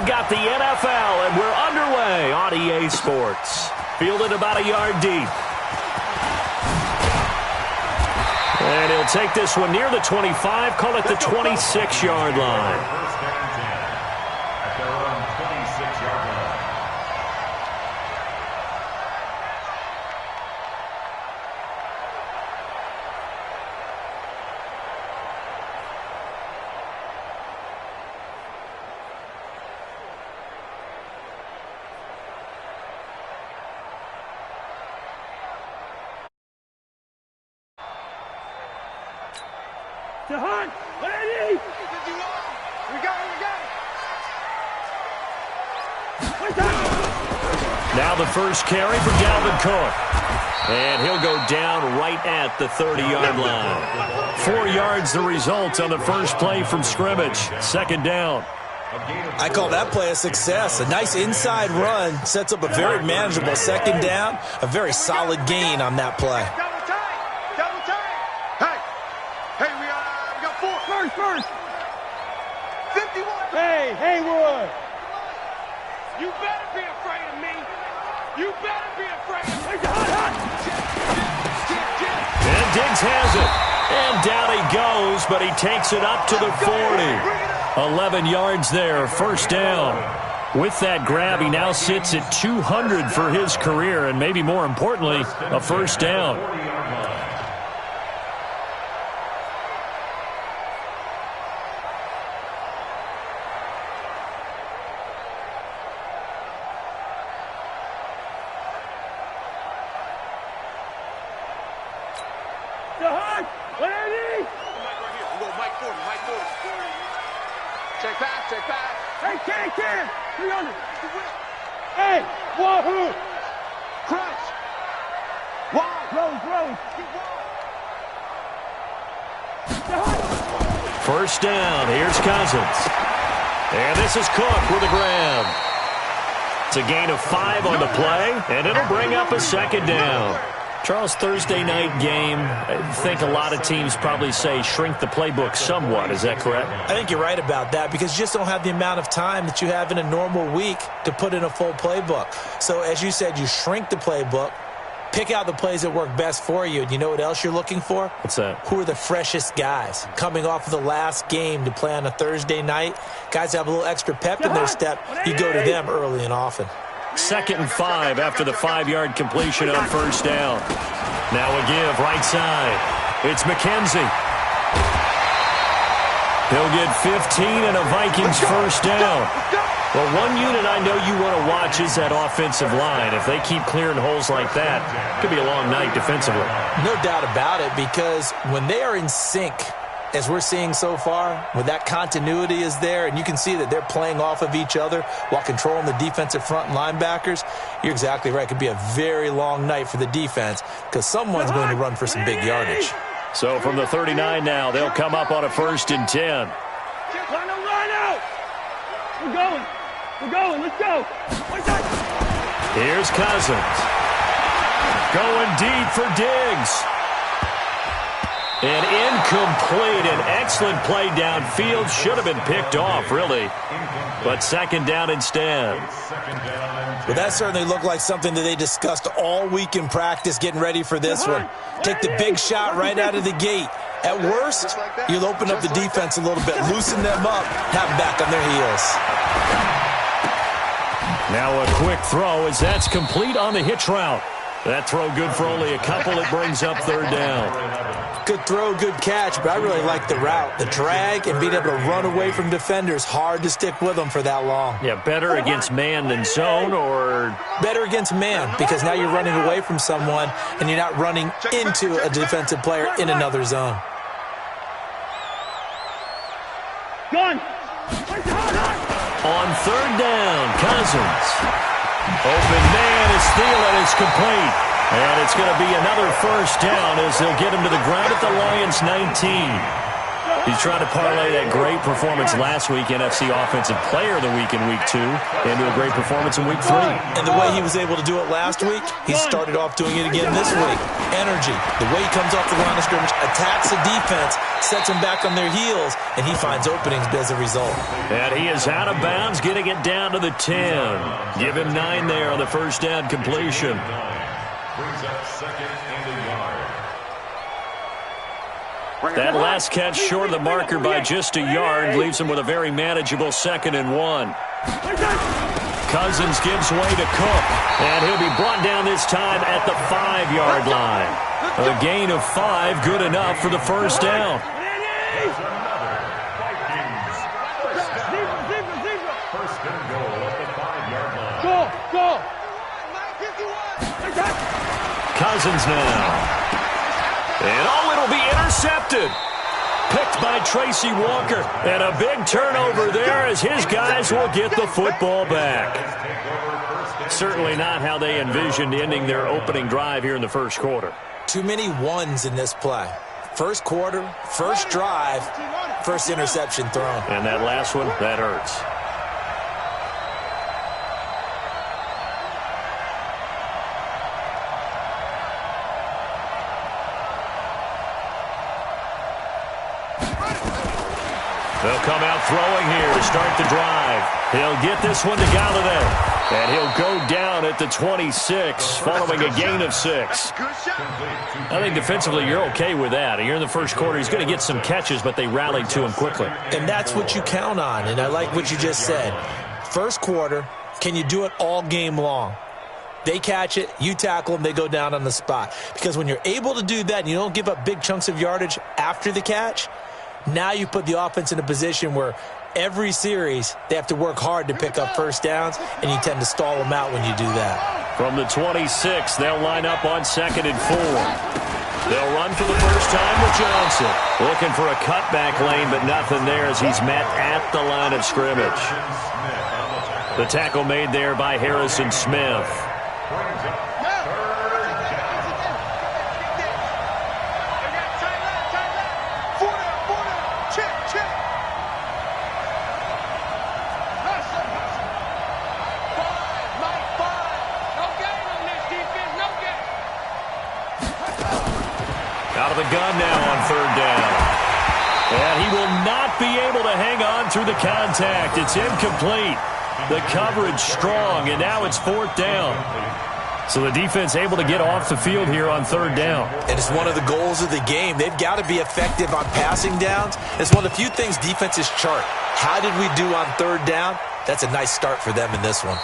we've got the NFL, and we're underway on EA Sports. Fielded about a yard deep. And he'll take this one near the 25, call it the 26-yard line. To Hunt, ready? We got it. Now the first carry for Dalvin Cook. And he'll go down right at the 30-yard line. 4 yards the result on the first play from scrimmage. Second down. I call that play a success. A nice inside run sets up a very manageable second down. A very solid gain on that play. First. 51. Hey, Haywood. You better be afraid of me. You better be afraid of me. And Diggs has it. And down he goes, but he takes it up to the 40. 11 yards there, first down. With that grab, he now sits at 200 for his career, and maybe more importantly, a first down. Check back. Hey, Ken. 300. Hey, wahoo. Crunch. Rose. First down. Here's Cousins. And this is Cook with a grab. It's a gain of 5 on the play, and it'll bring up a second down. Charles, Thursday night game, I think a lot of teams probably say shrink the playbook somewhat. Is that correct? I think you're right about that because you just don't have the amount of time that you have in a normal week to put in a full playbook. So as you said, you shrink the playbook, pick out the plays that work best for you. And you know what else you're looking for? What's that? Who are the freshest guys coming off of the last game to play on a Thursday night? Guys have a little extra pep in their step. You go to them early and often. 2nd and 5 after the 5-yard completion on first down. Now a give right side. It's McKenzie. He'll get 15 and a Vikings first down. Well, one unit I know you want to watch is that offensive line. If they keep clearing holes like that, it could be a long night defensively. No doubt about it, because when they are in sync, as we're seeing so far, when that continuity is there and you can see that they're playing off of each other while controlling the defensive front linebackers, you're exactly right. It could be a very long night for the defense because someone's going to run for some big yardage. So from the 39 now, they'll come up on a 1st and 10. Line out. We're going. Let's go. Here's Cousins. Going deep for Diggs. And incomplete. An excellent play downfield. Should have been picked off, really. But second down instead. Well, that certainly looked like something that they discussed all week in practice getting ready for this one. Take the big shot right out of the gate. At worst, you'll open up the defense a little bit, loosen them up, have them back on their heels. Now a quick throw as that's complete on the hitch route. That throw good for only a couple. It brings up 3rd down. Good throw, good catch, but I really like the route. The drag and being able to run away from defenders, hard to stick with them for that long. Yeah, better against man than zone, or? Better against man, because now you're running away from someone and you're not running into a defensive player in another zone. Gun. On 3rd down, Cousins. Open man is Thielen is complete. And it's going to be another first down as they'll get him to the ground at the Lions' 19. He's trying to parlay that great performance last week, NFC Offensive Player of the Week in Week 2, into a great performance in Week 3. And the way he was able to do it last week, he started off doing it again this week. Energy, the way he comes off the line of scrimmage, attacks the defense, sets them back on their heels, and he finds openings as a result. And he is out of bounds, getting it down to the 10. Give him 9 there on the first down completion. Brings up second and a yard. That last catch short of the marker by just a yard leaves him with a very manageable 2nd and 1. Cousins gives way to Cook, and he'll be brought down this time at the 5-yard line. A gain of 5, good enough for the first down. First and goal at the 5-yard line. Go! Cousins now. And it'll be intercepted. Picked by Tracy Walker. And a big turnover there as his guys will get the football back. Certainly not how they envisioned ending their opening drive here in the first quarter. Too many ones in this play. First quarter, first drive, first interception thrown. And that last one, that hurts. They'll come out throwing here to start the drive. He'll get this one to Galladay. And he'll go down at the 26 following a gain of 6. I think defensively you're okay with that. Here in the first quarter, he's going to get some catches, but they rallied to him quickly. And that's what you count on, and I like what you just said. First quarter, can you do it all game long? They catch it, you tackle them, they go down on the spot. Because when you're able to do that and you don't give up big chunks of yardage after the catch, now you put the offense in a position where every series they have to work hard to pick up first downs, and you tend to stall them out when you do that. From the 26, they'll line up on 2nd and 4. They'll run for the first time with Johnson. Looking for a cutback lane, but nothing there as he's met at the line of scrimmage. The tackle made there by Harrison Smith. Out of the gun now on 3rd down. And he will not be able to hang on through the contact. It's incomplete. The coverage strong, and now it's 4th down. So the defense able to get off the field here on 3rd down. And it's one of the goals of the game. They've got to be effective on passing downs. It's one of the few things defenses chart. How did we do on 3rd down? That's a nice start for them in this one.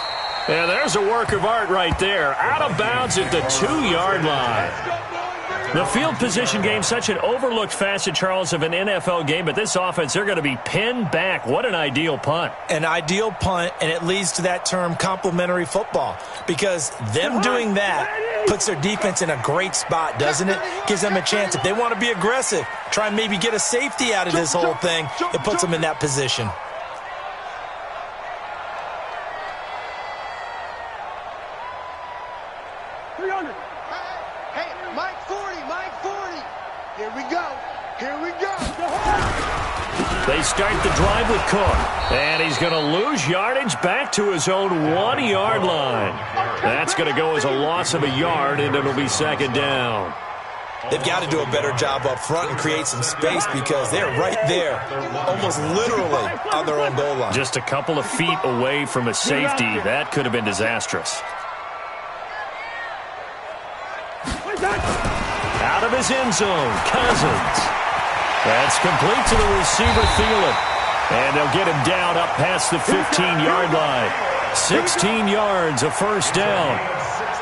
And there's a work of art right there. Out of bounds at the 2-yard line. The field position game, such an overlooked facet, Charles, of an NFL game, but this offense, they're going to be pinned back. What an ideal punt. An ideal punt, and it leads to that term complementary football, because them doing that puts their defense in a great spot, doesn't it? Gives them a chance. If they want to be aggressive, try and maybe get a safety out of this whole thing, it puts them in that position. They start the drive with Cook, and he's going to lose yardage back to his own 1-yard line. That's going to go as a loss of a yard, and it'll be 2nd down. They've got to do a better job up front and create some space because they're right there, almost literally on their own goal line. Just a couple of feet away from a safety. That could have been disastrous. Out of his end zone, Cousins. That's complete to the receiver, Thielen. And they'll get him down up past the 15-yard line. 16 yards, a first down.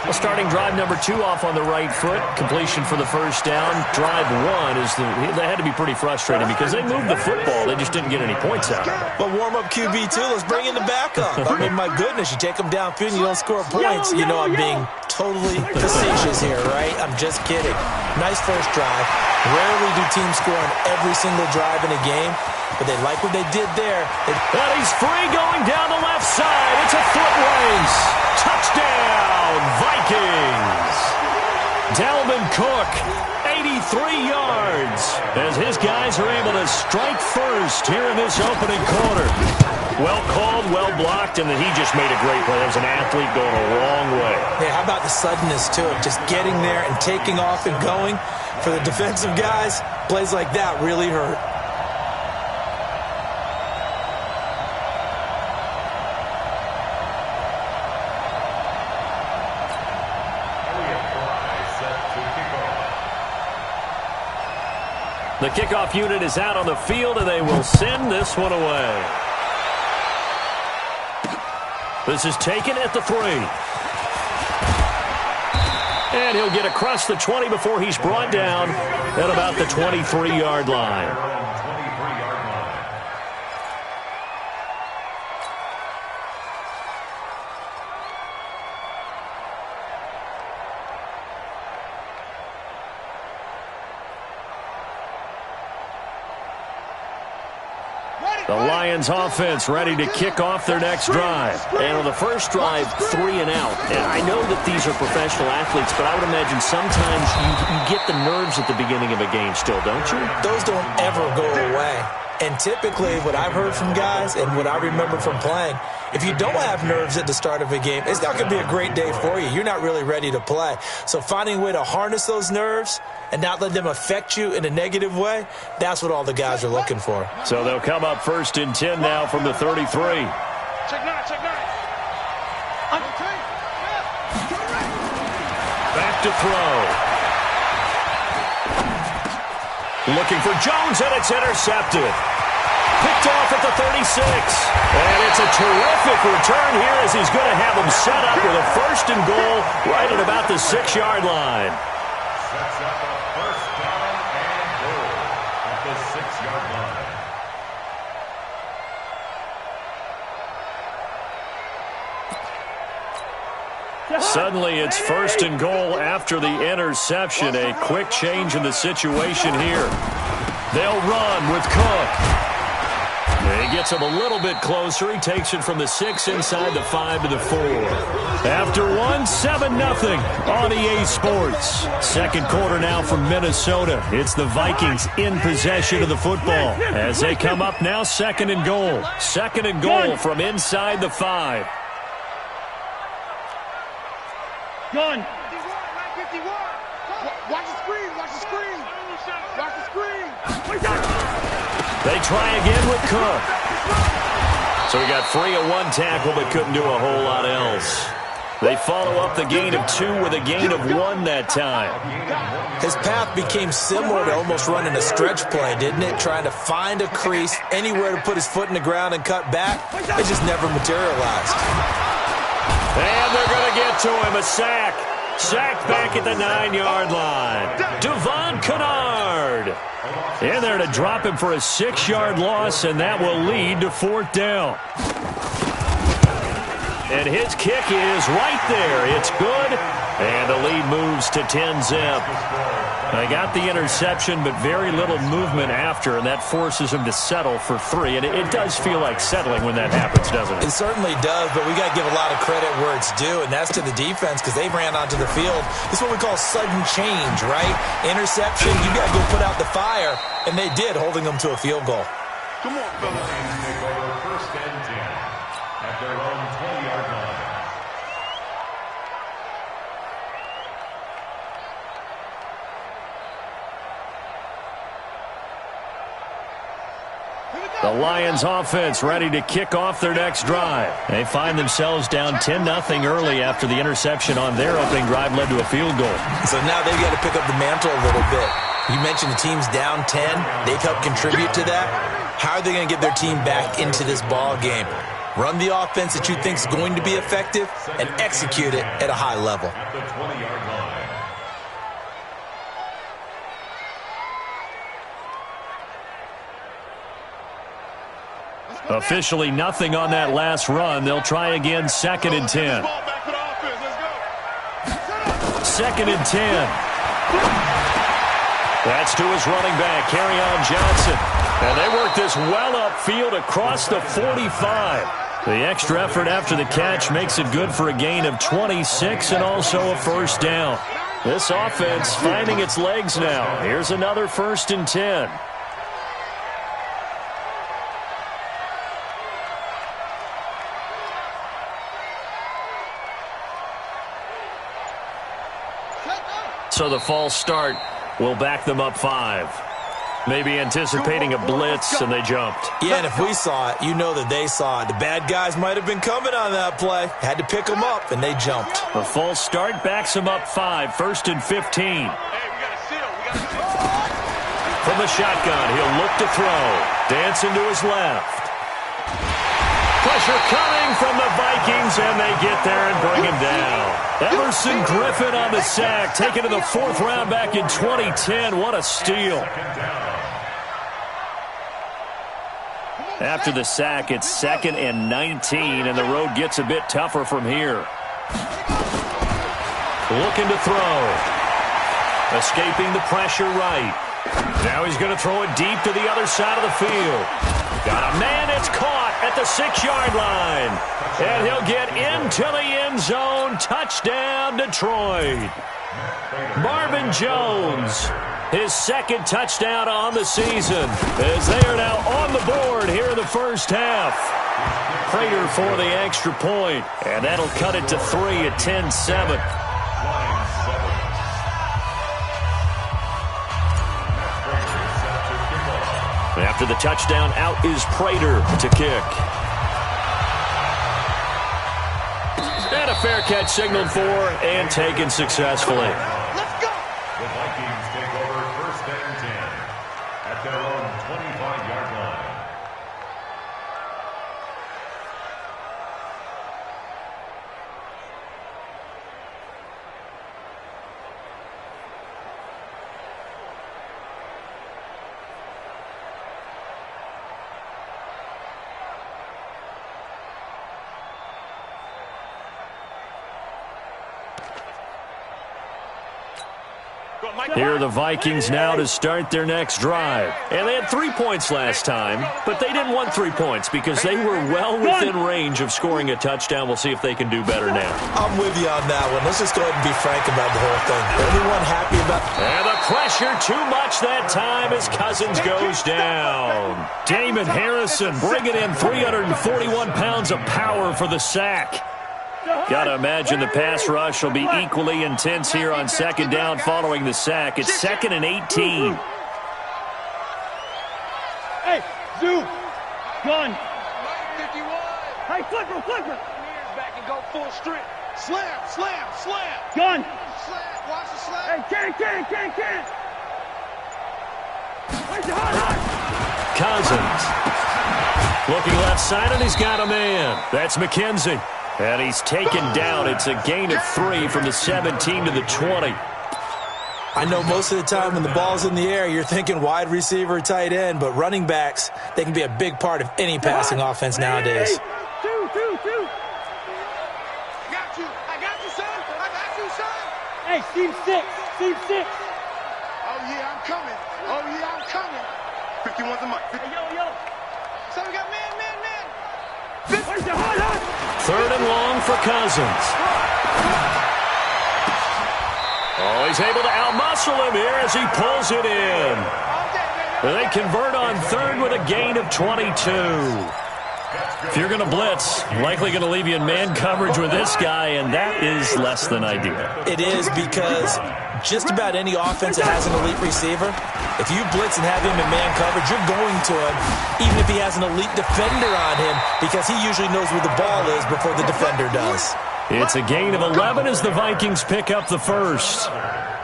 Well, starting drive number 2 off on the right foot. Completion for the first down. Drive 1 is that had to be pretty frustrating because they moved the football. They just didn't get any points out of it. But warm-up QB, too. Let's bring in the backup. I mean, my goodness, you take them downfield and you don't score points. You know I'm being totally facetious here, right? I'm just kidding. Nice first drive. Rarely do teams score on every single drive in a game, but they like what they did there. And he's free going down the left side. It's a foot race. Touchdown, Vikings. Dalvin Cook, 83 yards, as his guys are able to strike first here in this opening quarter. Well called, well blocked, and then he just made a great play. That was an athlete going a long way. Yeah, how about the suddenness to it? Just getting there and taking off and going. For the defensive guys, plays like that really hurt. The kickoff unit is out on the field, and they will send this one away. This is taken at the 3. And he'll get across the 20 before he's brought down at about the 23-yard line. The Lions offense ready to kick off their next drive. And on the first drive, 3 and out. And I know that these are professional athletes, but I would imagine sometimes you get the nerves at the beginning of a game still, don't you? Those don't ever go away. And typically what I've heard from guys and what I remember from playing, if you don't have nerves at the start of a game, it's not going to be a great day for you. You're not really ready to play. So finding a way to harness those nerves and not let them affect you in a negative way, that's what all the guys are looking for. So they'll come up 1st and 10 now from the 33. Check 9, check 9. Back to throw. Looking for Jones, and it's intercepted. Picked off at the 36. And it's a terrific return here as he's going to have him set up with a 1st and goal right at about the 6-yard line. Sets up a 1st down and goal at the 6-yard line. Suddenly it's 1st and goal after the interception. A quick change in the situation here. They'll run with Cook. He gets him a little bit closer. He takes it from the 6 inside the 5 to the 4. After 1, 7-0 on EA Sports. Second quarter now from Minnesota. It's the Vikings in possession of the football as they come up now 2nd and goal. 2nd and goal from inside the 5. Gun. 51. Watch the screen. Watch the screen. Watch the screen. They try again with Cook. So he got free of 1 tackle but couldn't do a whole lot else. They follow up the gain of 2 with a gain of 1 that time. His path became similar to almost running a stretch play, didn't it? Trying to find a crease, anywhere to put his foot in the ground and cut back. It just never materialized. And they're going to get to him. A sack. Sacked back at the 9-yard line. Devon Kennard in there to drop him for a 6-yard loss, and that will lead to 4th down. And his kick is right there. It's good, and the lead moves to 10-zip. They got the interception, but very little movement after, and that forces him to settle for 3. And it does feel like settling when that happens, doesn't it? It certainly does, but we got to give a lot of credit where it's due, and that's to the defense because they ran onto the field. This is what we call sudden change, right? Interception, you got to go put out the fire, and they did, holding them to a field goal. Come on, fellas. Take over 1st and 10 at their own 20-yard line. The Lions offense ready to kick off their next drive. They find themselves down 10-0 early after the interception on their opening drive led to a field goal. So now they've got to pick up the mantle a little bit. You mentioned the team's down 10. They've helped contribute to that. How are they going to get their team back into this ball game? Run the offense that you think is going to be effective and execute it at a high level. At the 20-yard line. Officially nothing on that last run. They'll try again 2nd and 10. 2nd and 10. That's to his running back, Kerryon Johnson. And they work this well upfield across the 45. The extra effort after the catch makes it good for a gain of 26 and also a 1st down. This offense finding its legs now. Here's another 1st and 10. So the false start will back them up 5. Maybe anticipating a blitz, and they jumped. Yeah, and if we saw it, you know that they saw it. The bad guys might have been coming on that play. Had to pick them up, and they jumped. The false start backs them up 5, 1st and 15. From the shotgun, he'll look to throw. Dancing to his left. Pressure coming from the Vikings, and they get there and bring him down. Emerson Griffin on the sack, taken to the 4th round back in 2010. What a steal. After the sack, it's 2nd and 19, and the road gets a bit tougher from here. Looking to throw. Escaping the pressure right. Now he's going to throw it deep to the other side of the field. Got a man, it's caught at the 6-yard line. And he'll get into the end zone. Touchdown, Detroit. Marvin Jones, his 2nd touchdown on the season, as they are now on the board here in the first half. Prater for the extra point, and that'll cut it to 3 at 10-7. After the touchdown, out is Prater to kick. And a fair catch signaled for and taken successfully. Let's go. The Vikings take over 1st and 10 at their own 25-yard line. Here are the Vikings now to start their next drive. And they had 3 points last time, but they didn't want 3 points because they were well within range of scoring a touchdown. We'll see if they can do better now. I'm with you on that one. Let's just go ahead and be frank about the whole thing. Everyone happy about... And the pressure too much that time as Cousins goes down. Damon Harrison bringing in 341 pounds of power for the sack. Got to imagine the pass rush will be equally intense here on 2nd down following the sack. It's 2nd and 18. Hey, Zoo, gun. Hey, flipper. Back and go full strip. Slam. Gun. Slam, watch the slam. Hey, can. Where's your hot? Cousins. Looking left side, and he's got a man. That's McKenzie. And he's taken down. It's a gain of 3 from the 17 to the 20. I know most of the time when the ball's in the air, you're thinking wide receiver, tight end, but running backs, they can be a big part of any passing offense nowadays. Two. I got you, son. Hey, Steve 6. Oh, yeah, I'm coming. 51's a mic. Hey, yo. So we got man. Where's the hot? 3rd and long for Cousins. Oh, he's able to outmuscle him here as he pulls it in. They convert on 3rd with a gain of 22. If you're going to blitz, likely going to leave you in man coverage with this guy, and that is less than ideal. It is because just about any offense that has an elite receiver, if you blitz and have him in man coverage, you're going to him, even if he has an elite defender on him, because he usually knows where the ball is before the defender does. It's a gain of 11 as the Vikings pick up the 1st.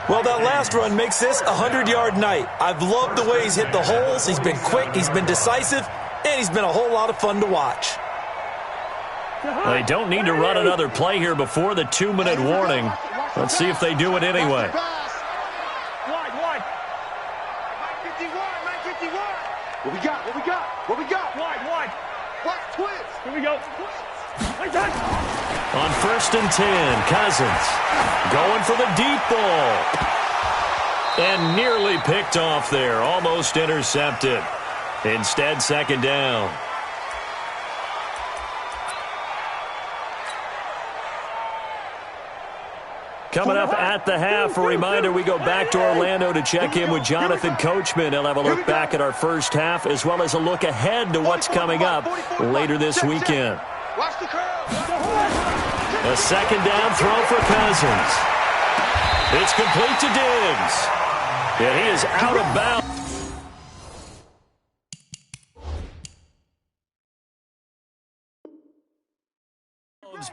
Well, that last run makes this a 100-yard night. I've loved the way he's hit the holes. He's been quick, he's been decisive, and he's been a whole lot of fun to watch. They don't need to run another play here before the 2-minute warning. Let's see if they do it anyway. Wide. 51. What we got? Wide. Watch twins. Here we go. On 1st and 10, Cousins going for the deep ball. And nearly picked off there. Almost intercepted. Instead, 2nd down. Coming up at the half, a reminder, we go back to Orlando to check in with Jonathan Coachman. He'll have a look back at our first half as well as a look ahead to what's coming up later this weekend. A 2nd down throw for Cousins. It's complete to Diggs. And he is out of bounds.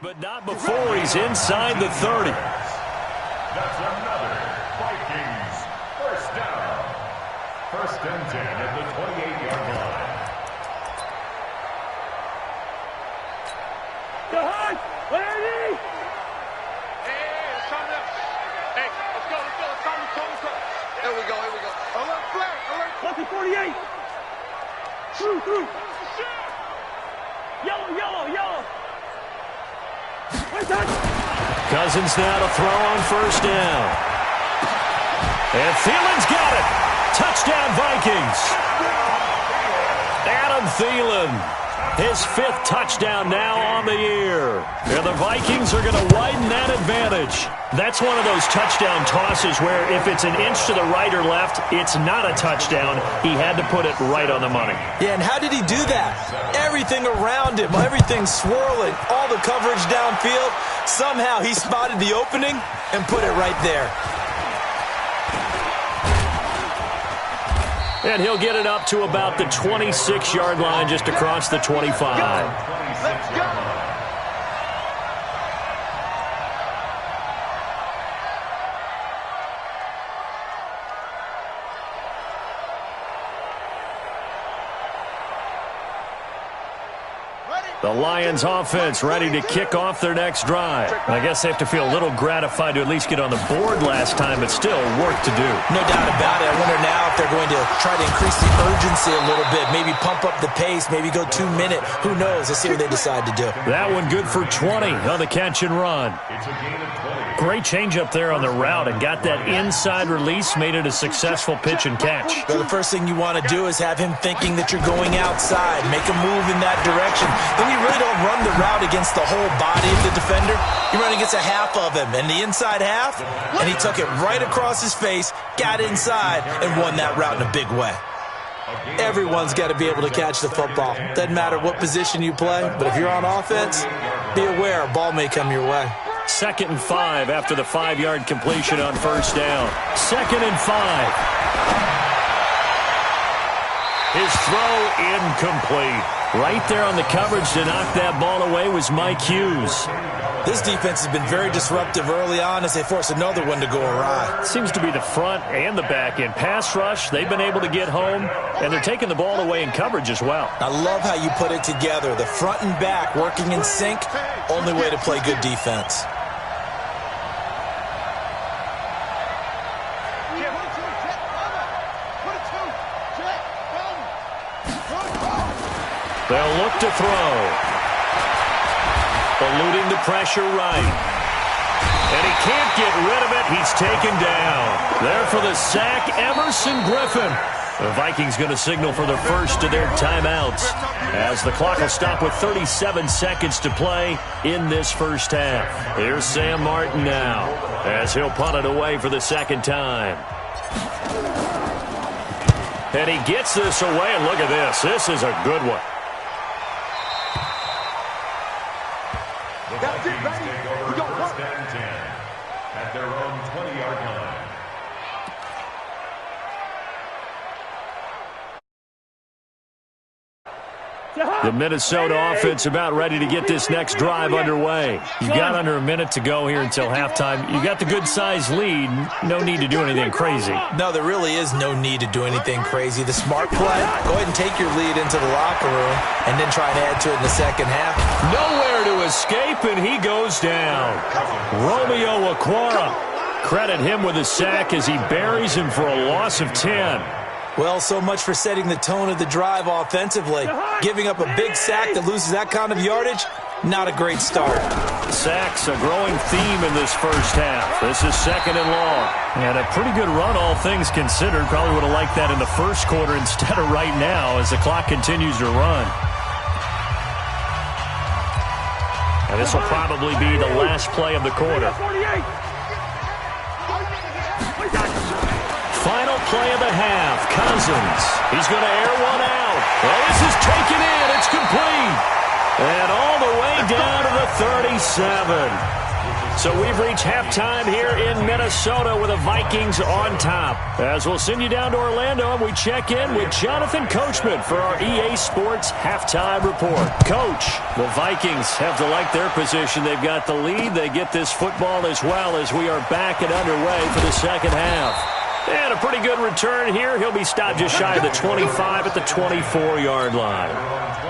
But not before he's inside the 30. That's another Vikings first down. First and 10 at the 28-yard line. Go hard! Hey, it's time to... Hey, let's go. It's time to... Here we go. Alert flag, alert. Left at 48. Through. Yellow. Cousins now to throw on first down. And Thielen's got it. Touchdown, Vikings. Adam Thielen. His 5th touchdown now on the year. And the Vikings are going to widen that advantage. That's one of those touchdown tosses where if it's an inch to the right or left, it's not a touchdown. He had to put it right on the money. Yeah, and how did he do that? Everything around him, everything swirling, all the coverage downfield. Somehow he spotted the opening and put it right there. And he'll get it up to about the 26-yard line just across the 25. Let's go. The Lions offense ready to kick off their next drive. I guess they have to feel a little gratified to at least get on the board last time, but still work to do. No doubt about it. I wonder now if they're going to try to increase the urgency a little bit, maybe pump up the pace, maybe go 2-minute. Who knows? Let's see what they decide to do. That one good for 20 on the catch and run. It's a gain of 20. Great change up there on the route and got that inside release, made it a successful pitch and catch. Well, the first thing you want to do is have him thinking that you're going outside, make a move in that direction. Then you really don't run the route against the whole body of the defender. You run against a half of him, and the inside half, and he took it right across his face, got inside, and won that route in a big way. Everyone's got to be able to catch the football. Doesn't matter what position you play, but if you're on offense, be aware a ball may come your way. 2nd and 5 after the 5-yard completion on first down. 2nd and 5. His throw incomplete. Right there on the coverage to knock that ball away was Mike Hughes. This defense has been very disruptive early on as they force another one to go awry. Seems to be the front and the back end. Pass rush, they've been able to get home, and they're taking the ball away in coverage as well. I love how you put it together. The front and back working in sync, only way to play good defense. They'll look to throw. Eluding the pressure right. And he can't get rid of it. He's taken down. There for the sack, Emerson Griffin. The Vikings going to signal for the first of their timeouts as the clock will stop with 37 seconds to play in this first half. Here's Sam Martin now as he'll punt it away for the second time. And he gets this away, and look at this. This is a good one. The Vikings take over first and 10 at their own 20-yard line. The Minnesota offense about ready to get this next drive underway. You've got under a minute to go here until halftime. You've got the good-sized lead. No need to do anything crazy. No, there really is no need to do anything crazy. The smart play, go ahead and take your lead into the locker room and then try and add to it in the second half. Nowhere to escape, and he goes down. Romeo Okwara. Credit him with a sack as he buries him for a loss of 10. Well, so much for setting the tone of the drive offensively. Giving up a big sack that loses that kind of yardage, not a great start. Sacks, a growing theme in this first half. This is 2nd and long. And a pretty good run, all things considered. Probably would have liked that in the first quarter instead of right now as the clock continues to run. And this will probably be the last play of the quarter. Final play of the half. Cousins. He's going to air one out. Well, this is taken in. It's complete. And all the way down to the 37. So we've reached halftime here in Minnesota with the Vikings on top. As we'll send you down to Orlando, and we check in with Jonathan Coachman for our EA Sports Halftime Report. Coach, the Vikings have to like their position. They've got the lead. They get this football as well as we are back and underway for the second half. And a pretty good return here. He'll be stopped just shy of the 25 at the 24-yard line.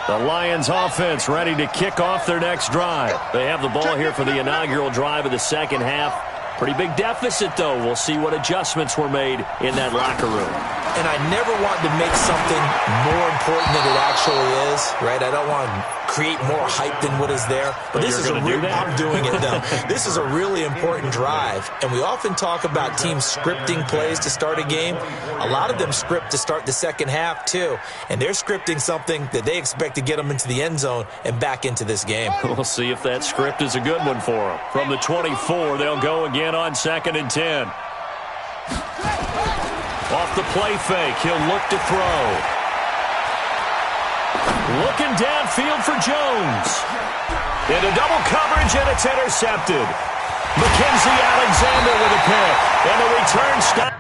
The Lions offense ready to kick off their next drive. They have the ball here for the inaugural drive of the second half. Pretty big deficit, though. We'll see what adjustments were made in that locker room. And I never want to make something more important than it actually is, right? I don't want to create more hype than what is there. But this is I'm doing it, though. This is a really important drive. And we often talk about teams scripting plays to start a game. A lot of them script to start the second half, too. And they're scripting something that they expect to get them into the end zone and back into this game. We'll see if that script is a good one for them. From the 24, they'll go again on 2nd and 10. Off the play fake, he'll look to throw. Looking downfield for Jones. Into double coverage, and it's intercepted. Mackenzie Alexander with a pick. And the return stop.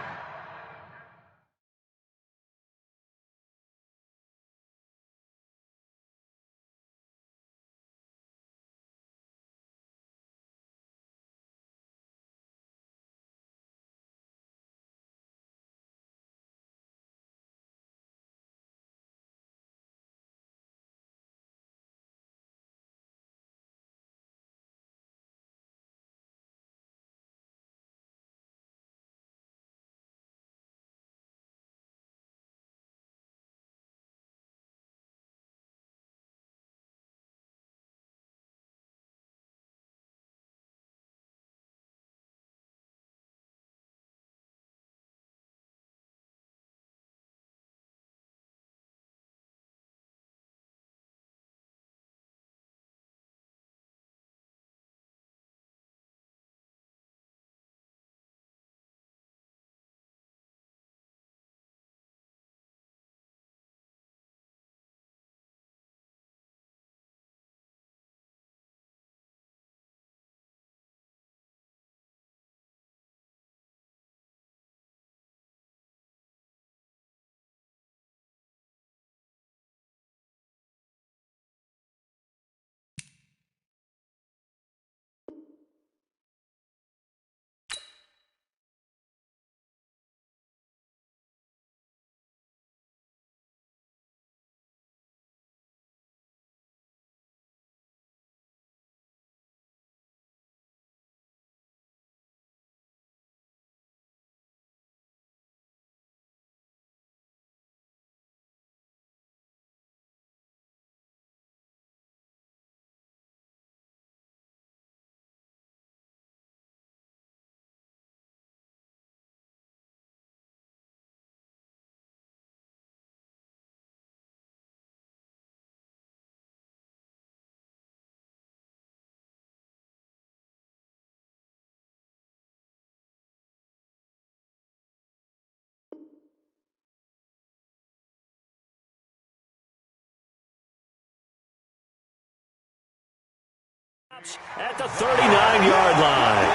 At the 39-yard line.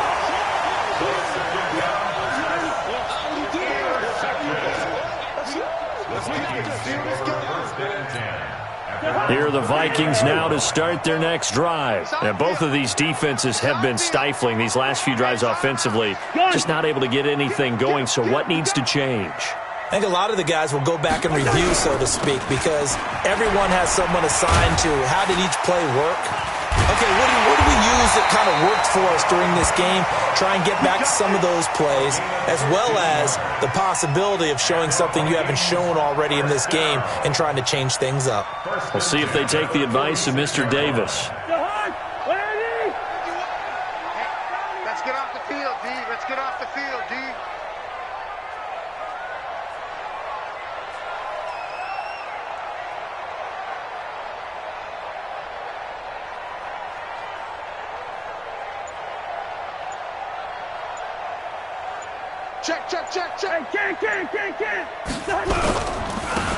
Here are the Vikings now to start their next drive. And both of these defenses have been stifling these last few drives offensively. Just not able to get anything going, so what needs to change? I think a lot of the guys will go back and review, so to speak, because everyone has someone assigned to how did each play work. Okay, what do we use that kind of worked for us during this game? Try and get back to some of those plays, as well as the possibility of showing something you haven't shown already in this game and trying to change things up. We'll see if they take the advice of Mr. Davis. Let's get off the field, D. Let's get off the field, D. Check.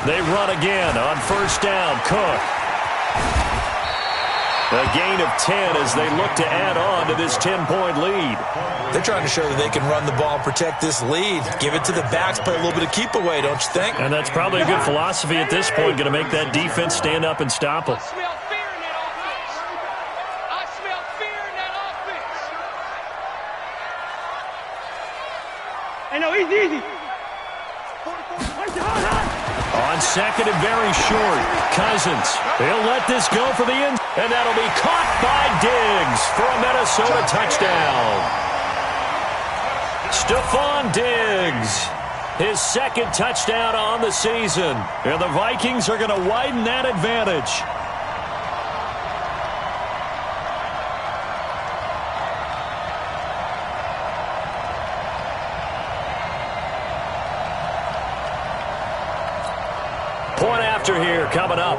They run again on first down. Cook. A gain of 10 as they look to add on to this 10-point lead. They're trying to show that they can run the ball and protect this lead. Give it to the backs, play a little bit of keep away, don't you think? And that's probably a good philosophy at this point, going to make that defense stand up and stop them. I smell fear in that offense. I smell fear in that offense. Hey, no, easy. On second and very short, Cousins. He'll let this go for the end, and that'll be caught by Diggs for a Minnesota touchdown. Stephon Diggs, his second touchdown on the season, and the Vikings are going to widen that advantage. Point after here coming up.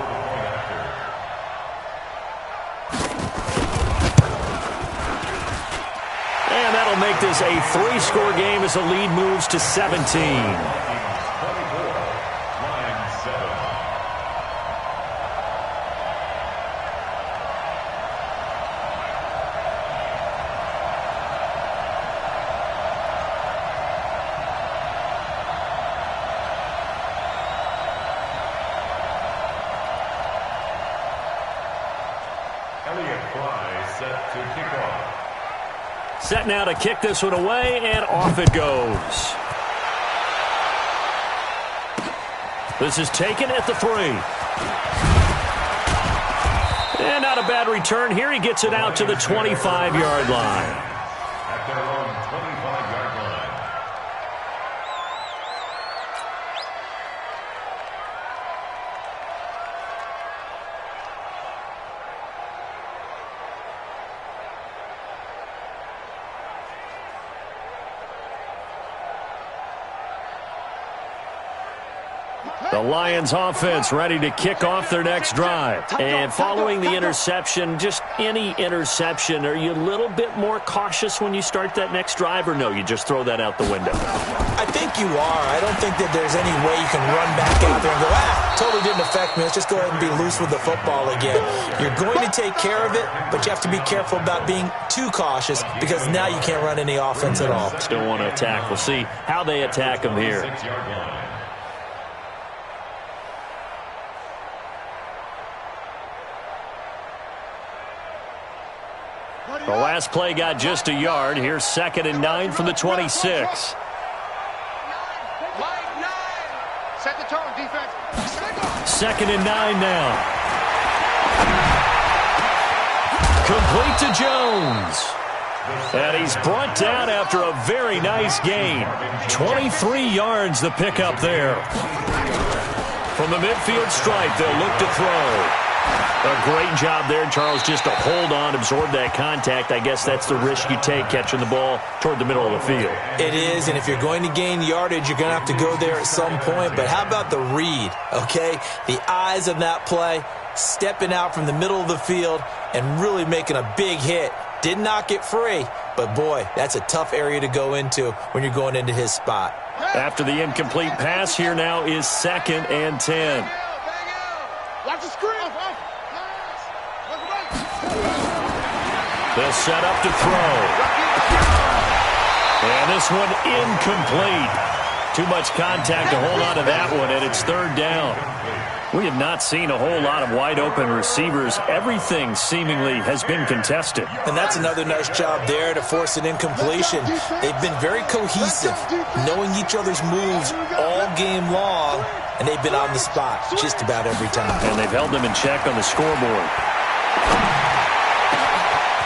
And that'll make this a 3-score game as the lead moves to 17. Set now to kick this one away, and off it goes. This is taken at the 3. And not a bad return here. He gets it out to the 25-yard line. At their own 25-yard line. The Lions offense ready to kick off their next drive. And following the interception, just any interception, are you a little bit more cautious when you start that next drive, or no, you just throw that out the window? I think you are. I don't think that there's any way you can run back out there and go, totally didn't affect me. Let's just go ahead and be loose with the football again. You're going to take care of it, but you have to be careful about being too cautious because now you can't run any offense at all. Still want to attack. We'll see how they attack them here. 6-yard line. The last play got just a yard. Here's 2nd and 9 from the 26. Set the tone, defense. 2nd and 9 now. Complete to Jones. And he's brought down after a very nice gain. 23 yards the pickup there. From the midfield stripe, they'll look to throw. A great job there, Charles, just to hold on, absorb that contact. I guess that's the risk you take catching the ball toward the middle of the field. It is, and if you're going to gain yardage, you're going to have to go there at some point. But how about the read, okay? The eyes of that play, stepping out from the middle of the field and really making a big hit. Did not get free, but boy, that's a tough area to go into when you're going into his spot. After the incomplete pass, here now is 2nd and 10. Watch the screen. They'll set up to throw. And this one incomplete. Too much contact to hold on to that one, and it's 3rd down. We have not seen a whole lot of wide-open receivers. Everything seemingly has been contested. And that's another nice job there to force an incompletion. They've been very cohesive, knowing each other's moves all game long, and they've been on the spot just about every time. And they've held them in check on the scoreboard.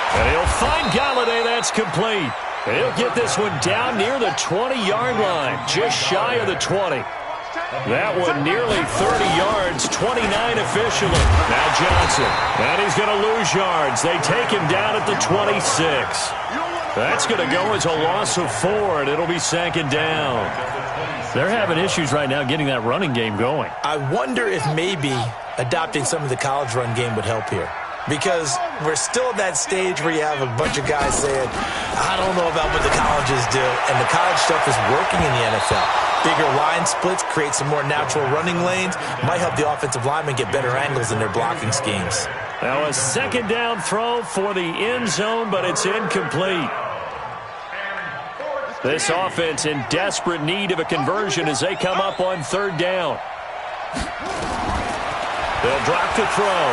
And he'll find Galladay. That's complete. He'll get this one down near the 20-yard line, just shy of the 20. That one nearly 30 yards, 29 officially. Now Johnson, and he's going to lose yards. They take him down at the 26. That's going to go as a loss of 4, and it'll be 2nd down. They're having issues right now getting that running game going. I wonder if maybe adopting some of the college run game would help here. Because we're still at that stage where you have a bunch of guys saying, I don't know about what the colleges do, and the college stuff is working in the NFL. Bigger line splits create some more natural running lanes. Might help the offensive linemen get better angles in their blocking schemes. Now a second down throw for the end zone, but it's incomplete. This offense in desperate need of a conversion as they come up on third down. They'll drop to throw.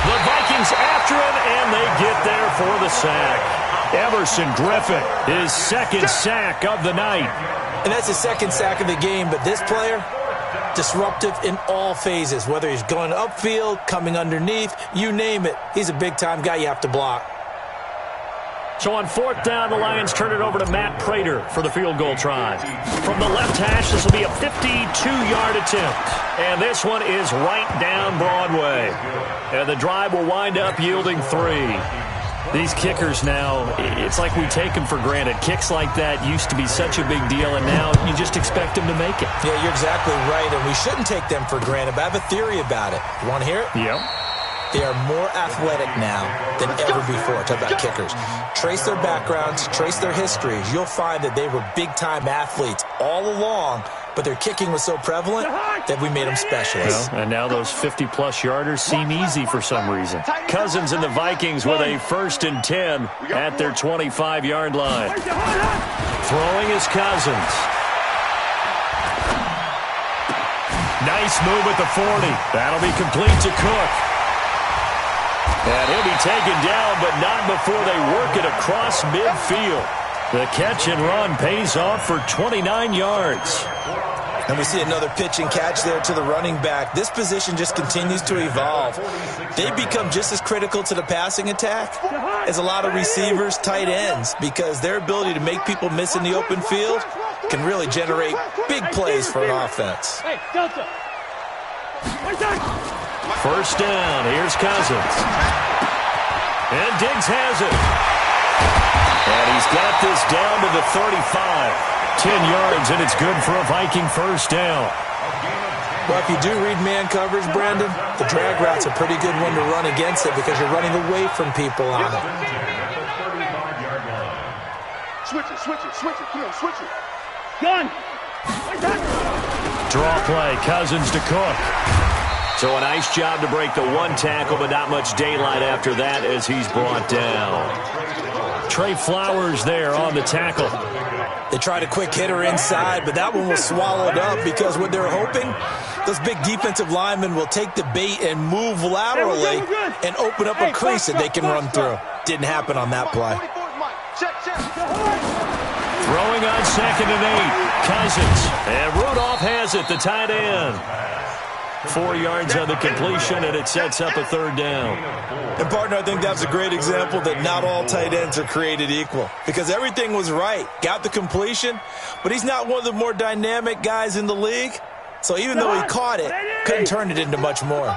The Vikings after him, and they get there for the sack. Emerson Griffin, his second sack of the night. And that's his second sack of the game, but this player, disruptive in all phases, whether he's going upfield, coming underneath, you name it. He's a big-time guy you have to block. So on fourth down, the Lions turn it over to Matt Prater for the field goal try. From the left hash, this will be a 52-yard attempt. And this one is right down Broadway. And the drive will wind up yielding 3. These kickers now, it's like we take them for granted. Kicks like that used to be such a big deal, and now you just expect them to make it. Yeah, you're exactly right, and we shouldn't take them for granted, but I have a theory about it. You want to hear it? Yep. They are more athletic now than ever before. Talk about kickers. Trace their backgrounds, trace their histories. You'll find that they were big-time athletes all along, but their kicking was so prevalent that we made them specialists. Well, and now those 50-plus yarders seem easy for some reason. Cousins and the Vikings with a 1st and 10 at their 25-yard line. Throwing is Cousins. Nice move at the 40. That'll be complete to Cook. And he'll be taken down, but not before they work it across midfield. The catch and run pays off for 29 yards. And we see another pitch and catch there to the running back. This position just continues to evolve. They become just as critical to the passing attack as a lot of receivers, tight ends, because their ability to make people miss in the open field can really generate big plays for an offense. Hey, Delta. First down, here's Cousins. And Diggs has it. And he's got this down to the 35. 10 yards, and it's good for a Viking first down. Well, if you do read man coverage, Brandon, the drag route's a pretty good one to run against it because you're running away from people on it. Switch it. Come on, switch it. Gun. Draw play, Cousins to Cook. So a nice job to break the one tackle, but not much daylight after that as he's brought down. Trey Flowers there on the tackle. They tried a quick hitter inside, but that one was swallowed up because what they're hoping, those big defensive linemen will take the bait and move laterally and open up a crease that they can run through. Didn't happen on that play. Throwing on 2nd and 8. Cousins. And Rudolph has it, the tight end. 4 yards on the completion, and it sets up a 3rd down. And, partner, I think that's a great example that not all tight ends are created equal because everything was right. Got the completion, but he's not one of the more dynamic guys in the league. So even though he caught it, couldn't turn it into much more. Man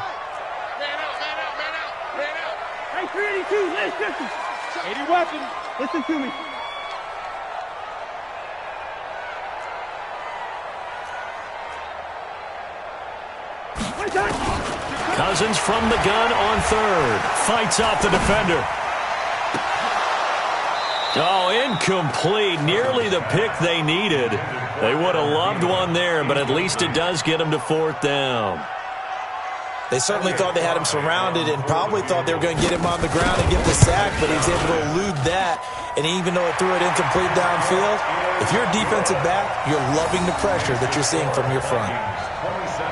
out. Hey, 382, let's listen. 80 weapons. Listen to me. Cousins from the gun on 3rd. Fights off the defender. Oh, incomplete. Nearly the pick they needed. They would have loved one there, but at least it does get them to 4th down. They certainly thought they had him surrounded and probably thought they were going to get him on the ground and get the sack, but he was able to elude that. And even though it threw it incomplete downfield, if you're a defensive back, you're loving the pressure that you're seeing from your front.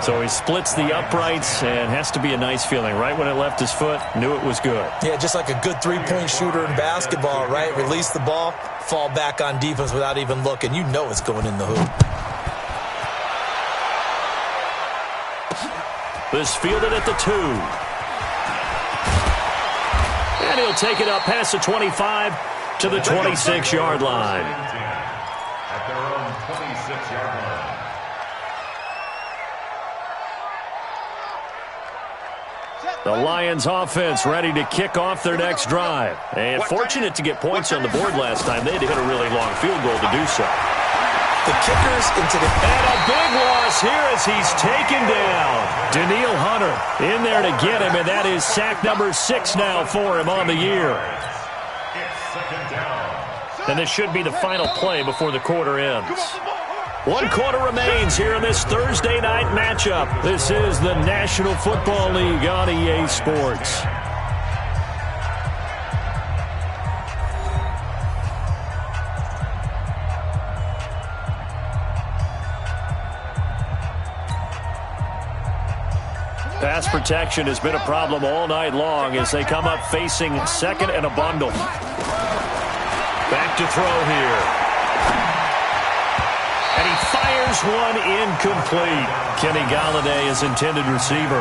So he splits the uprights and has to be a nice feeling. Right when it left his foot, knew it was good. Yeah, just like a good three-point shooter in basketball, right? Release the ball, fall back on defense without even looking. You know it's going in the hoop. This fielded at the 2. And he'll take it up past the 25 to the 26-yard line. At their own 26-yard line. The Lions offense ready to kick off their next drive. And fortunate to get points on the board last time. They had to hit a really long field goal to do so. The kickers into the... And a big loss here as he's taken down. Daniil Hunter in there to get him, and that is sack number 6 now for him on the year. It's 2nd down. And this should be the final play before the quarter ends. 1 quarter remains here in this Thursday night matchup. This is the National Football League on EA Sports. Pass protection has been a problem all night long as they come up facing second and a bundle. Back to throw here. And he fires one incomplete. Kenny Galladay is intended receiver,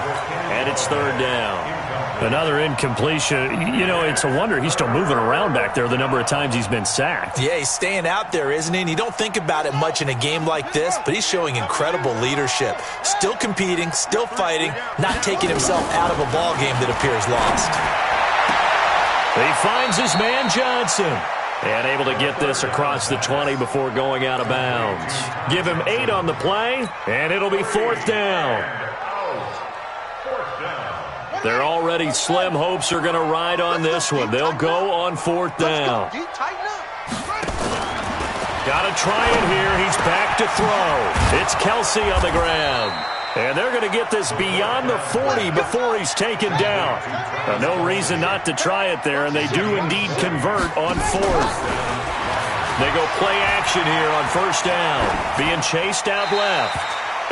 and it's 3rd down. Another incompletion. You know, it's a wonder he's still moving around back there the number of times he's been sacked. Yeah, he's staying out there, isn't he? And you don't think about it much in a game like this, but he's showing incredible leadership. Still competing, still fighting, not taking himself out of a ball game that appears lost. He finds his man Johnson. And able to get this across the 20 before going out of bounds. Give him 8 on the play, and it'll be 4th down. Their already slim hopes are going to ride on this one. They'll go on 4th down. Got to try it here. He's back to throw. It's Kelsey on the ground. And they're going to get this beyond the 40 before he's taken down. No reason not to try it there, and they do indeed convert on 4th. They go play action here on 1st down. Being chased out left.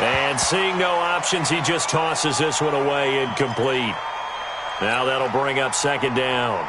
And seeing no options, he just tosses this one away incomplete. Now that'll bring up 2nd down.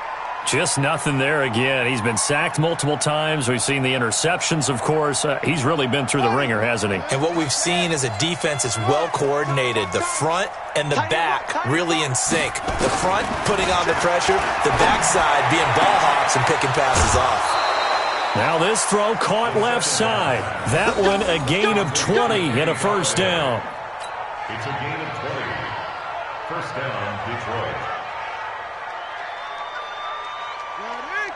Just nothing there again. He's been sacked multiple times. We've seen the interceptions, of course. He's really been through the ringer, hasn't he? And what we've seen is a defense that's well coordinated. The front and the back really in sync. The front putting on the pressure, the backside being ball hawks and picking passes off. Now this throw caught left side. That one a gain of 20 and a 1st down. It's a gain of 20. 1st down, Detroit.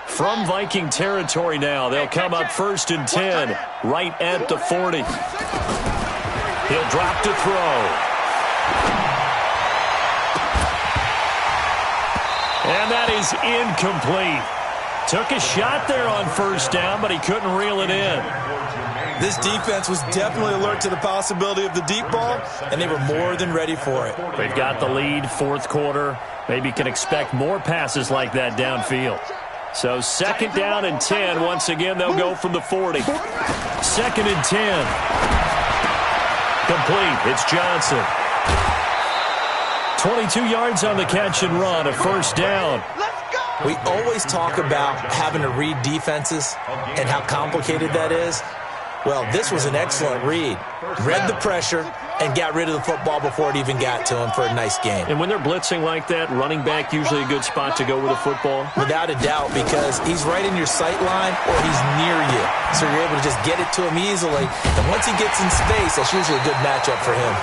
From Viking territory now, they'll come up 1st and 10, right at the 40. He'll drop to throw. And that is incomplete. Took a shot there on 1st down, but he couldn't reel it in. This defense was definitely alert to the possibility of the deep ball, and they were more than ready for it. They've got the lead, 4th quarter. Maybe can expect more passes like that downfield. So 2nd down and 10. Once again, they'll go from the 40. 2nd and 10. Complete. It's Johnson. 22 yards on the catch and run, a 1st down. We always talk about having to read defenses and how complicated that is. Well, this was an excellent read. Read the pressure and got rid of the football before it even got to him for a nice game. And when they're blitzing like that, running back usually a good spot to go with a football? Without a doubt, because he's right in your sight line or he's near you. So you're able to just get it to him easily. And once he gets in space, that's usually a good matchup for him.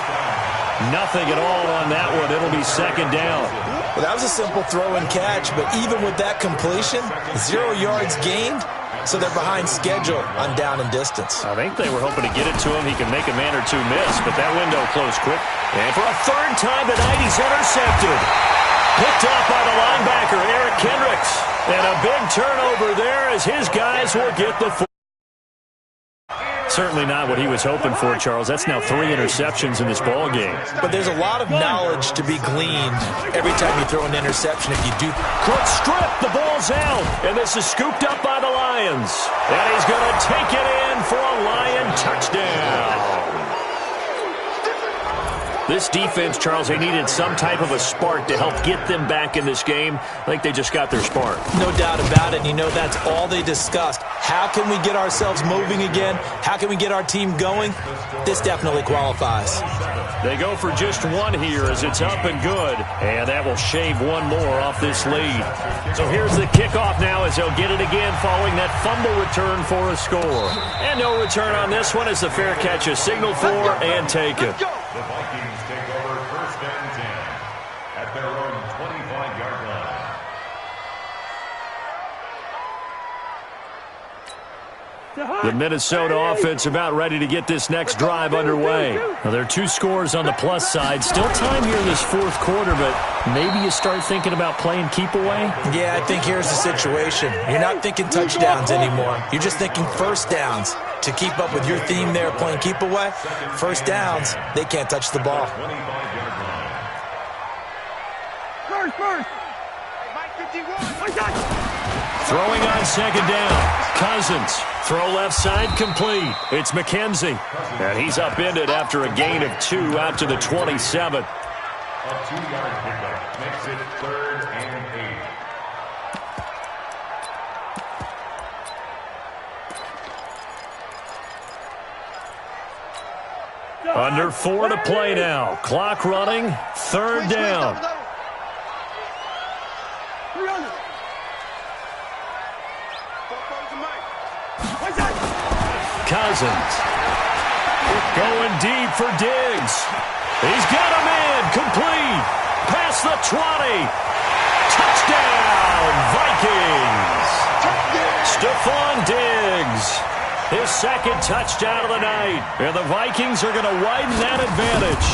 Nothing at all on that one. It'll be 2nd down. Well, that was a simple throw and catch, but even with that completion, 0 yards gained. So they're behind schedule on down and distance. I think they were hoping to get it to him. He can make a man or two miss, but that window closed quick. And for a 3rd time tonight, he's intercepted. Picked off by the linebacker, Eric Kendricks. And a big turnover there as his guys will get the Certainly not what he was hoping for, Charles. That's now 3 interceptions in this ball game. But there's a lot of knowledge to be gleaned every time you throw an interception if you do. Quick strip, the ball's out, and this is scooped up by the Lions. And he's going to take it in for a Lion touchdown. This defense, Charles, they needed some type of a spark to help get them back in this game. I think they just got their spark. No doubt about it. And you know that's all they discussed. How can we get ourselves moving again? How can we get our team going? This definitely qualifies. They go for just one here as it's up and good. And that will shave one more off this lead. So here's the kickoff now as they'll get it again following that fumble return for a score. And no return on this one as the fair catch is signaled for and taken. The Vikings take over 1st and 10 at their own 25-yard line. The Minnesota offense about ready to get this next drive underway. Now, there are 2 scores on the plus side. Still time here in this fourth quarter, but maybe you start thinking about playing keep away? Yeah, I think here's the situation. You're not thinking touchdowns anymore. You're just thinking first downs. To keep up with your theme there, playing keep away, first downs, they can't touch the ball. First. Throwing on second down. Cousins. Throw left side complete. It's McKenzie. And he's upended after a gain of 2 out to the 27. A 2-yard pickup makes it 3rd and 8. Under 4 to play now. Clock running. 3rd down. Cousins. Going deep for Diggs. He's got a man. Complete. Past the 20. Touchdown, Vikings. Stephon Diggs. His 2nd touchdown of the night. And the Vikings are going to widen that advantage.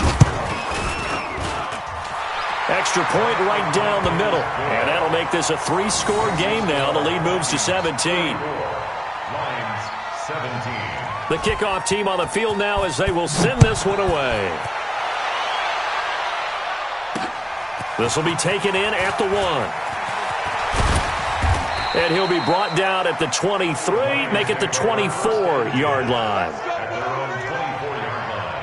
Extra point right down the middle. And that'll make this a 3-score game now. The lead moves to 17. Lions 17. The kickoff team on the field now as they will send this one away. This will be taken in at the 1. And he'll be brought down at the 23, make it the 24-yard line. At their own 24-yard line.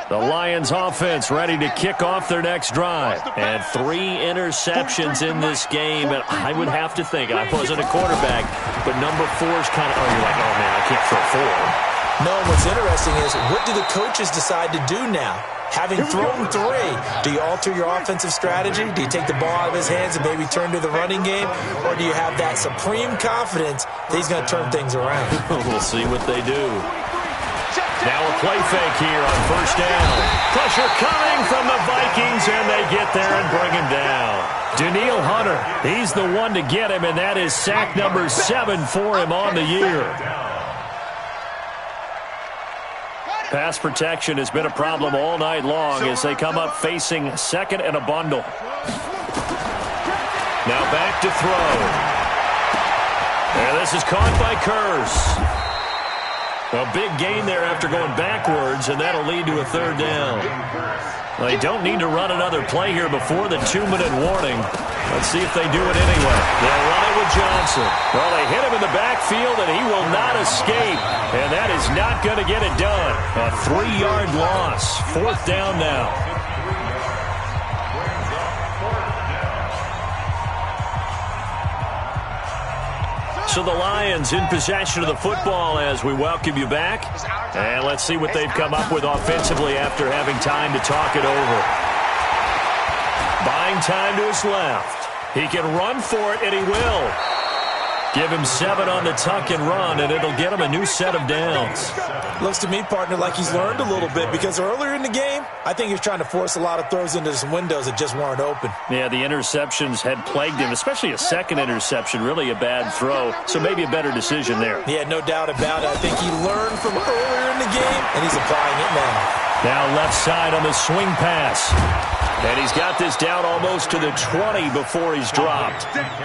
The Lions offense ready to kick off their next drive. And 3 interceptions in this game. And I would have to think, I wasn't a quarterback, but number 4 is kind of, you're like, oh, man, I can't throw 4. No, what's interesting is, what do the coaches decide to do now? Having thrown 3, do you alter your offensive strategy? Do you take the ball out of his hands and maybe turn to the running game? Or do you have that supreme confidence that he's going to turn things around? We'll see what they do. Now a play fake here on 1st down. Pressure coming from the Vikings, and they get there and bring him down. Danielle Hunter, he's the one to get him, and that is sack number 7 for him on the year. Pass protection has been a problem all night long as they come up facing 2nd and a bundle. Now back to throw. And this is caught by Curse. A big gain there after going backwards, and that'll lead to a 3rd down. Well, they don't need to run another play here before the 2-minute warning. Let's see if they do it anyway. They'll run it with Johnson. Well, they hit him in the backfield, and he will not escape. And that is not going to get it done. A 3-yard loss. 4th down now. So the Lions in possession of the football as we welcome you back. And let's see what they've come up with offensively after having time to talk it over. Buying time to his left. He can run for it, and he will. Give him 7 on the tuck and run, and it'll get him a new set of downs. Looks to me, partner, like he's learned a little bit, because earlier in the game, I think he was trying to force a lot of throws into some windows that just weren't open. Yeah, the interceptions had plagued him, especially a 2nd interception, really a bad throw, so maybe a better decision there. Yeah, no doubt about it. I think he learned from earlier in the game, and he's applying it now. Now left side on the swing pass. And he's got this down almost to the 20 before he's dropped.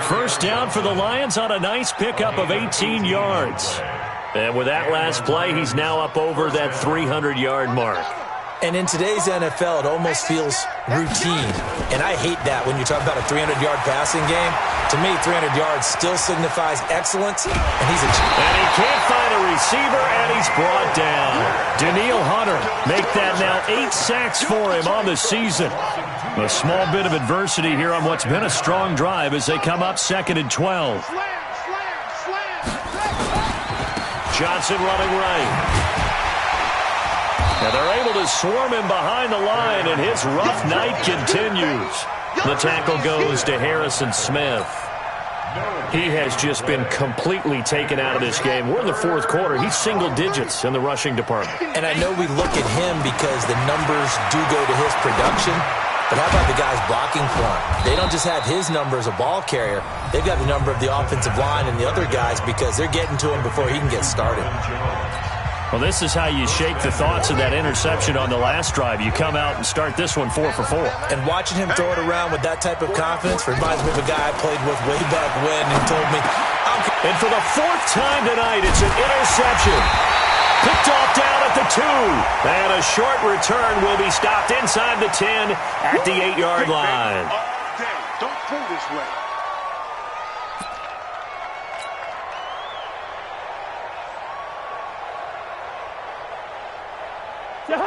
1st down for the Lions on a nice pickup of 18 yards. And with that last play, he's now up over that 300-yard mark. And in today's NFL, it almost feels routine. And I hate that when you talk about a 300-yard passing game. To me, 300 yards still signifies excellence, and he's a champ. And he can't find a receiver, and he's brought down. Danielle Hunter make that now 8 sacks for him on the season. A small bit of adversity here on what's been a strong drive as they come up 2nd and 12. Johnson running right. And they're able to swarm him behind the line, and his rough night continues. The tackle goes to Harrison Smith. He has just been completely taken out of this game. We're in the fourth quarter. He's single digits in the rushing department. And I know we look at him because the numbers do go to his production, but how about the guys blocking for him? They don't just have his number as a ball carrier. They've got the number of the offensive line and the other guys because they're getting to him before he can get started. Well, this is how you shake the thoughts of that interception on the last drive. You come out and start this one 4 for 4. And watching him throw it around with that type of confidence reminds me of a guy I played with way back when and told me, and for the fourth time tonight, it's an interception. Picked off down at the 2. And a short return will be stopped inside the 10 at the 8-yard line. Don't throw this way.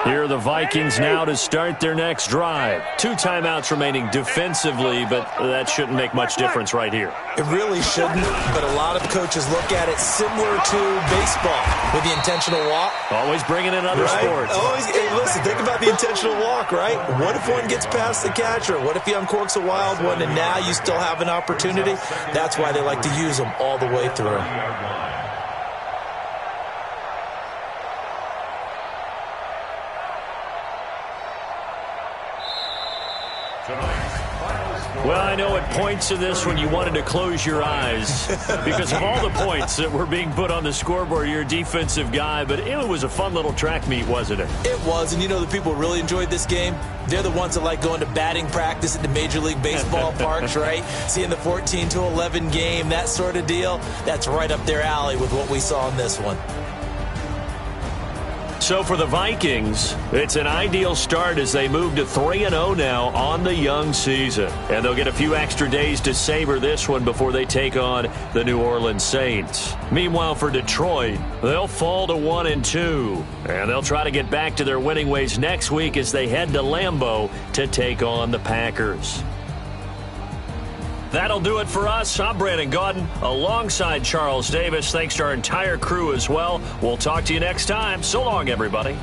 Here are the Vikings now to start their next drive. 2 timeouts remaining defensively, but that shouldn't make much difference right here. It really shouldn't, but a lot of coaches look at it similar to baseball with the intentional walk. Always bringing in other sports. Always, hey, listen, think about the intentional walk, right? What if one gets past the catcher? What if he uncorks a wild one and now you still have an opportunity? That's why they like to use them all the way through. Well, I know at points in this when you wanted to close your eyes because of all the points that were being put on the scoreboard. You're a defensive guy, but it was a fun little track meet, wasn't it? It was, and you know the people really enjoyed this game? They're the ones that like going to batting practice at the Major League Baseball parks, right? Seeing the 14-11 game, that sort of deal. That's right up their alley with what we saw in this one. So for the Vikings, it's an ideal start as they move to 3-0 now on the young season. And they'll get a few extra days to savor this one before they take on the New Orleans Saints. Meanwhile, for Detroit, they'll fall to 1-2. And they'll try to get back to their winning ways next week as they head to Lambeau to take on the Packers. That'll do it for us. I'm Brandon Gaudin alongside Charles Davis. Thanks to our entire crew as well. We'll talk to you next time. So long, everybody.